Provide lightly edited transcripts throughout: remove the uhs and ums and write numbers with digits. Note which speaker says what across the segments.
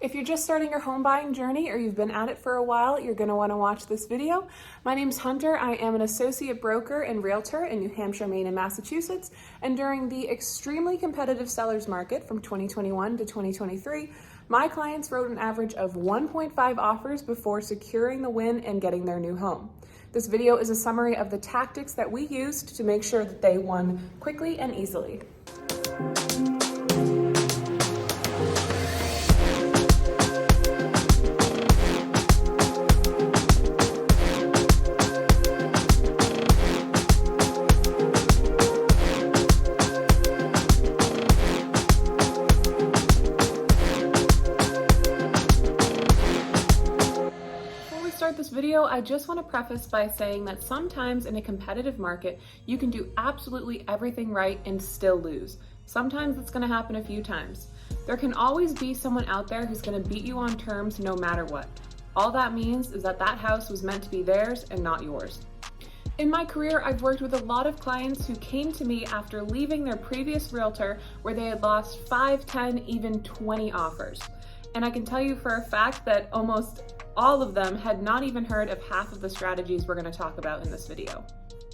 Speaker 1: If you're just starting your home buying journey or you've been at it for a while, you're going to want to watch this video. My name's Hunter. I am an associate broker and realtor in New Hampshire, Maine, and Massachusetts. And during the extremely competitive seller's market from 2021 to 2023, my clients wrote an average of 1.5 offers before securing the win and getting their new home. This video is a summary of the tactics that we used to make sure that they won quickly and easily. This video, I just want to preface by saying that sometimes in a competitive market, you can do absolutely everything right and still lose. Sometimes it's going to happen a few times. There can always be someone out there who's going to beat you on terms no matter what. All that means is that that house was meant to be theirs and not yours. In my career, I've worked with a lot of clients who came to me after leaving their previous realtor where they had lost 5, 10, even 20 offers. And I can tell you for a fact that almost all of them had not even heard of half of the strategies we're going to talk about in this video.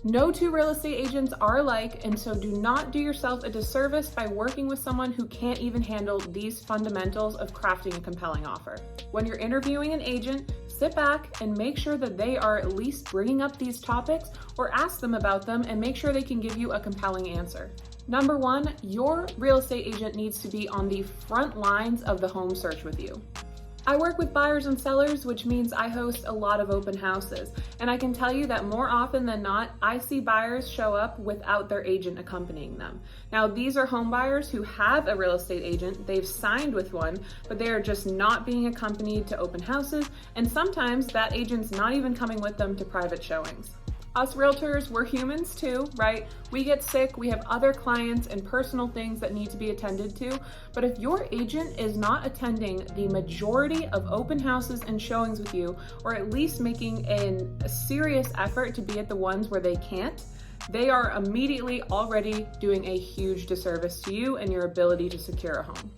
Speaker 1: No two real estate agents are alike, and so do not do yourself a disservice by working with someone who can't even handle these fundamentals of crafting a compelling offer. When you're interviewing an agent, sit back and make sure that they are at least bringing up these topics or ask them about them and make sure they can give you a compelling answer. Number one, your real estate agent needs to be on the front lines of the home search with you. I work with buyers and sellers, which means I host a lot of open houses. And I can tell you that more often than not, I see buyers show up without their agent accompanying them. Now, these are home buyers who have a real estate agent, they've signed with one, but they are just not being accompanied to open houses. And sometimes that agent's not even coming with them to private showings. Us realtors, we're humans too, right? We get sick, we have other clients and personal things that need to be attended to. But if your agent is not attending the majority of open houses and showings with you, or at least making a serious effort to be at the ones where they can't, they are immediately already doing a huge disservice to you and your ability to secure a home.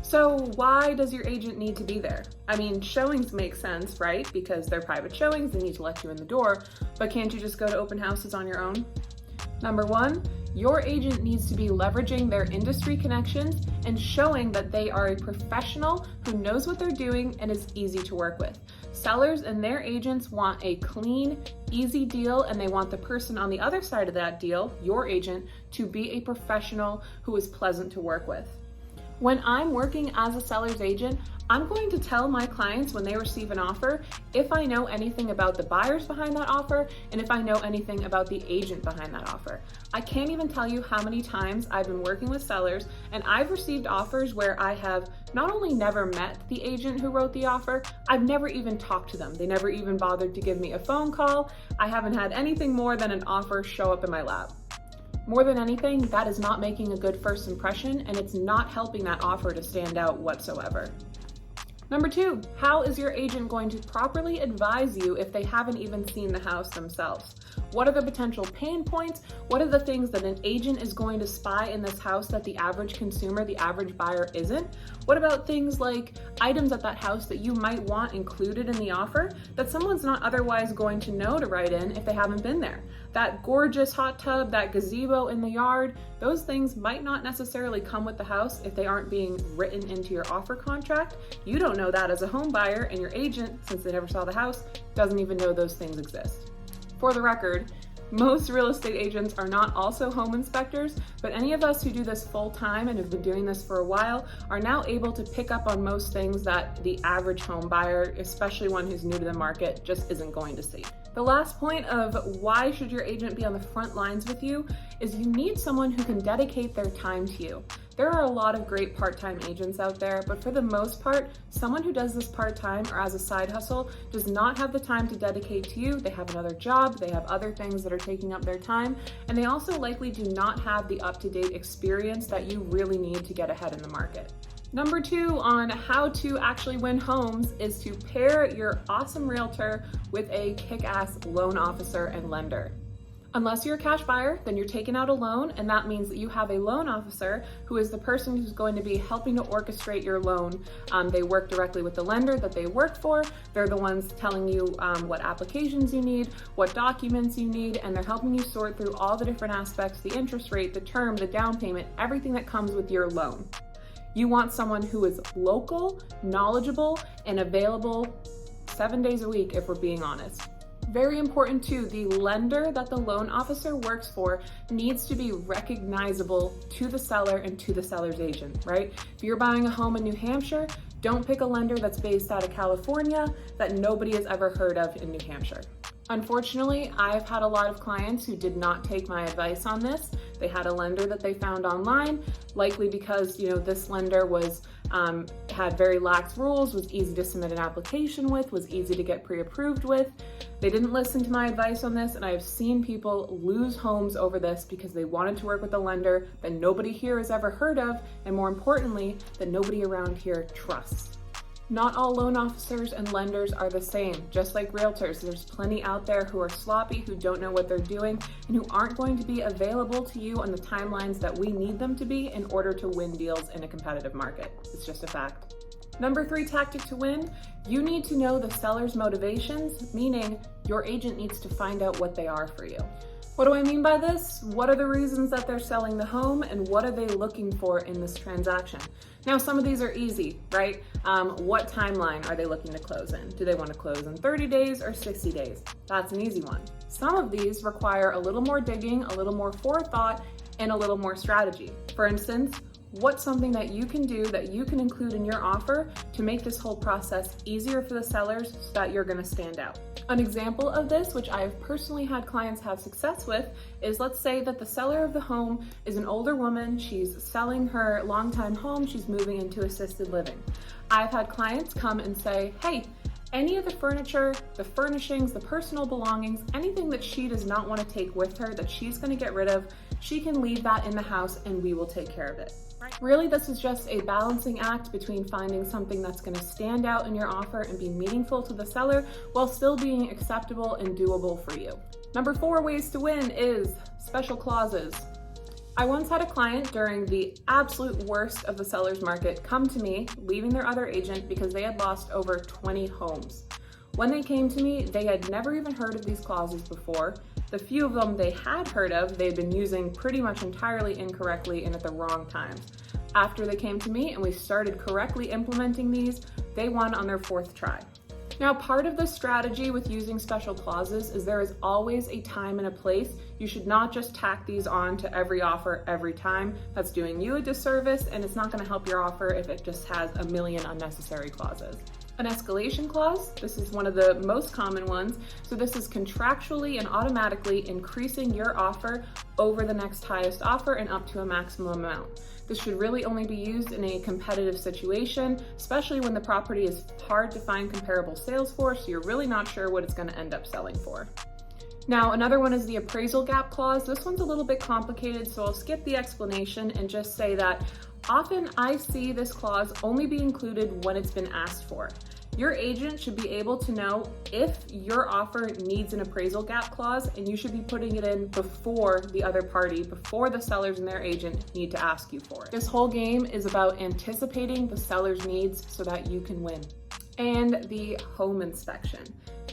Speaker 1: So why does your agent need to be there? I mean, showings make sense, right? Because they're private showings, they need to let you in the door, but can't you just go to open houses on your own? Number one, your agent needs to be leveraging their industry connections and showing that they are a professional who knows what they're doing and is easy to work with. Sellers and their agents want a clean, easy deal, and they want the person on the other side of that deal, your agent, to be a professional who is pleasant to work with. When I'm working as a seller's agent, I'm going to tell my clients when they receive an offer if I know anything about the buyers behind that offer and if I know anything about the agent behind that offer. I can't even tell you how many times I've been working with sellers and I've received offers where I have not only never met the agent who wrote the offer, I've never even talked to them. They never even bothered to give me a phone call. I haven't had anything more than an offer show up in my lap. More than anything, that is not making a good first impression and it's not helping that offer to stand out whatsoever. Number two, how is your agent going to properly advise you if they haven't even seen the house themselves? What are the potential pain points? What are the things that an agent is going to spy in this house that the average consumer, the average buyer isn't? What about things like items at that house that you might want included in the offer that someone's not otherwise going to know to write in if they haven't been there? That gorgeous hot tub, that gazebo in the yard, those things might not necessarily come with the house if they aren't being written into your offer contract. You don't know that as a home buyer, and your agent, since they never saw the house, doesn't even know those things exist. For the record, most real estate agents are not also home inspectors, but any of us who do this full time and have been doing this for a while are now able to pick up on most things that the average home buyer, especially one who's new to the market, just isn't going to see. The last point of why should your agent be on the front lines with you is you need someone who can dedicate their time to you. There are a lot of great part-time agents out there, but for the most part, someone who does this part-time or as a side hustle does not have the time to dedicate to you. They have another job, they have other things that are taking up their time, and they also likely do not have the up-to-date experience that you really need to get ahead in the market. Number two on how to actually win homes is to pair your awesome realtor with a kick-ass loan officer and lender. Unless you're a cash buyer, then you're taking out a loan, and that means that you have a loan officer who is the person who's going to be helping to orchestrate your loan. They work directly with the lender that they work for. They're the ones telling you what applications you need, what documents you need, and they're helping you sort through all the different aspects, the interest rate, the term, the down payment, everything that comes with your loan. You want someone who is local, knowledgeable, and available 7 days a week, if we're being honest. Very important too, the lender that the loan officer works for needs to be recognizable to the seller and to the seller's agent, right? If you're buying a home in New Hampshire, don't pick a lender that's based out of California that nobody has ever heard of in New Hampshire. Unfortunately, I've had a lot of clients who did not take my advice on this. They had a lender that they found online, likely because, this lender had very lax rules, was easy to submit an application with, was easy to get pre-approved with. They didn't listen to my advice on this, and I have seen people lose homes over this because they wanted to work with a lender that nobody here has ever heard of, and more importantly, that nobody around here trusts. Not all loan officers and lenders are the same. Just like realtors, there's plenty out there who are sloppy, who don't know what they're doing, and who aren't going to be available to you on the timelines that we need them to be in order to win deals in a competitive market. It's just a fact. Number 3 tactic to win, you need to know the seller's motivations, meaning your agent needs to find out what they are for you. What do I mean by this? What are the reasons that they're selling the home, and what are they looking for in this transaction? Now, some of these are easy, right? What timeline are they looking to close in? Do they want to close in 30 days or 60 days? That's an easy one. Some of these require a little more digging, a little more forethought, and a little more strategy. For instance, what's something that you can do that you can include in your offer to make this whole process easier for the sellers so that you're going to stand out? An example of this, which I have personally had clients have success with, is let's say that the seller of the home is an older woman. She's selling her longtime home. She's moving into assisted living. I've had clients come and say, hey, any of the furniture, the furnishings, the personal belongings, anything that she does not want to take with her that she's going to get rid of, she can leave that in the house and we will take care of it. Really, this is just a balancing act between finding something that's going to stand out in your offer and be meaningful to the seller while still being acceptable and doable for you. Number 4 ways to win is special clauses. I once had a client during the absolute worst of the seller's market come to me, leaving their other agent because they had lost over 20 homes. When they came to me, they had never even heard of these clauses before. The few of them they had heard of, they'd been using pretty much entirely incorrectly and at the wrong times. After they came to me and we started correctly implementing these, they won on their 4th try. Now, part of the strategy with using special clauses is there is always a time and a place. You should not just tack these on to every offer every time. That's doing you a disservice, and it's not going to help your offer if it just has a million unnecessary clauses. An escalation clause, this is one of the most common ones. So this is contractually and automatically increasing your offer over the next highest offer and up to a maximum amount. This should really only be used in a competitive situation, especially when the property is hard to find comparable sales for, so you're really not sure what it's going to end up selling for. Now, another one is the appraisal gap clause. This one's a little bit complicated, so I'll skip the explanation and just say that often I see this clause only be included when it's been asked for. Your agent should be able to know if your offer needs an appraisal gap clause, and you should be putting it in before the other party, before the sellers and their agent need to ask you for it. This whole game is about anticipating the seller's needs so that you can win. And the home inspection.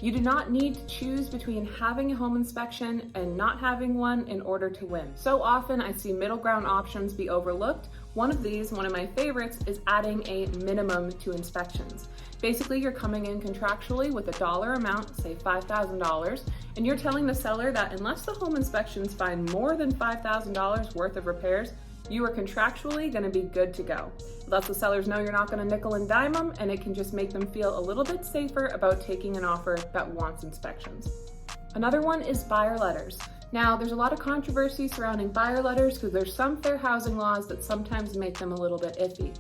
Speaker 1: You do not need to choose between having a home inspection and not having one in order to win. So often I see middle ground options be overlooked. One of these, one of my favorites, is adding a minimum to inspections. Basically, you're coming in contractually with a dollar amount, say $5,000, and you're telling the seller that unless the home inspections find more than $5,000 worth of repairs, you are contractually going to be good to go. It lets the sellers know you're not going to nickel and dime them, and it can just make them feel a little bit safer about taking an offer that wants inspections. Another one is buyer letters. Now, there's a lot of controversy surrounding buyer letters because there's some fair housing laws that sometimes make them a little bit iffy.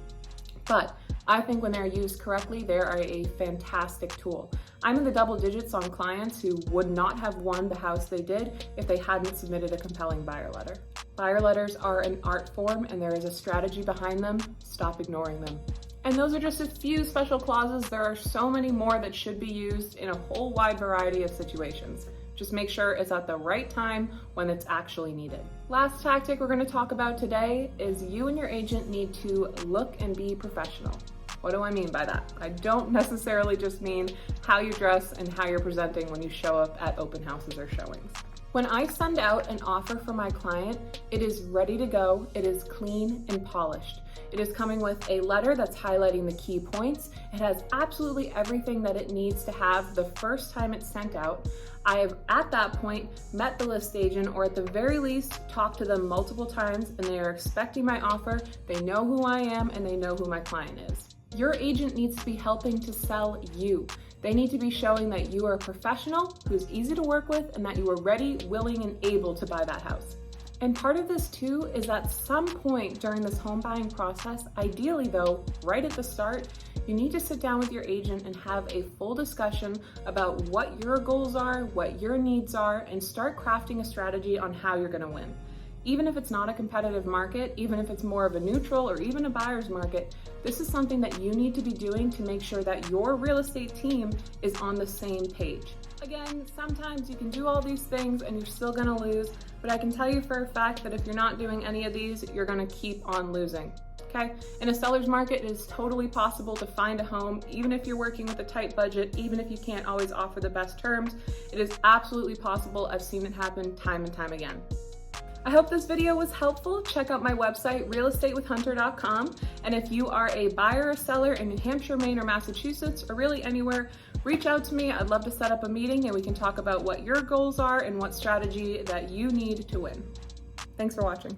Speaker 1: But I think when they're used correctly, they are a fantastic tool. I'm in the double digits on clients who would not have won the house they did if they hadn't submitted a compelling buyer letter. Buyer letters are an art form and there is a strategy behind them. Stop ignoring them. And those are just a few special clauses. There are so many more that should be used in a whole wide variety of situations. Just make sure it's at the right time when it's actually needed. Last tactic we're going to talk about today is you and your agent need to look and be professional. What do I mean by that? I don't necessarily just mean how you dress and how you're presenting when you show up at open houses or showings. When I send out an offer for my client, it is ready to go, it is clean and polished. It is coming with a letter that's highlighting the key points. It has absolutely everything that it needs to have the first time it's sent out. I have, at that point, met the list agent, or at the very least, talked to them multiple times, and they are expecting my offer. They know who I am, and they know who my client is. Your agent needs to be helping to sell you. They need to be showing that you are a professional who's easy to work with and that you are ready, willing, and able to buy that house. And part of this too is at some point during this home buying process, ideally though, right at the start, you need to sit down with your agent and have a full discussion about what your goals are, what your needs are, and start crafting a strategy on how you're gonna win. Even if it's not a competitive market, even if it's more of a neutral or even a buyer's market, this is something that you need to be doing to make sure that your real estate team is on the same page. Again, sometimes you can do all these things and you're still gonna lose, but I can tell you for a fact that if you're not doing any of these, you're gonna keep on losing, okay? In a seller's market, it is totally possible to find a home, even if you're working with a tight budget, even if you can't always offer the best terms. It is absolutely possible. I've seen it happen time and time again. I hope this video was helpful. Check out my website, realestatewithhunter.com. And if you are a buyer or seller in New Hampshire, Maine, or Massachusetts, or really anywhere, reach out to me. I'd love to set up a meeting and we can talk about what your goals are and what strategy that you need to win. Thanks for watching.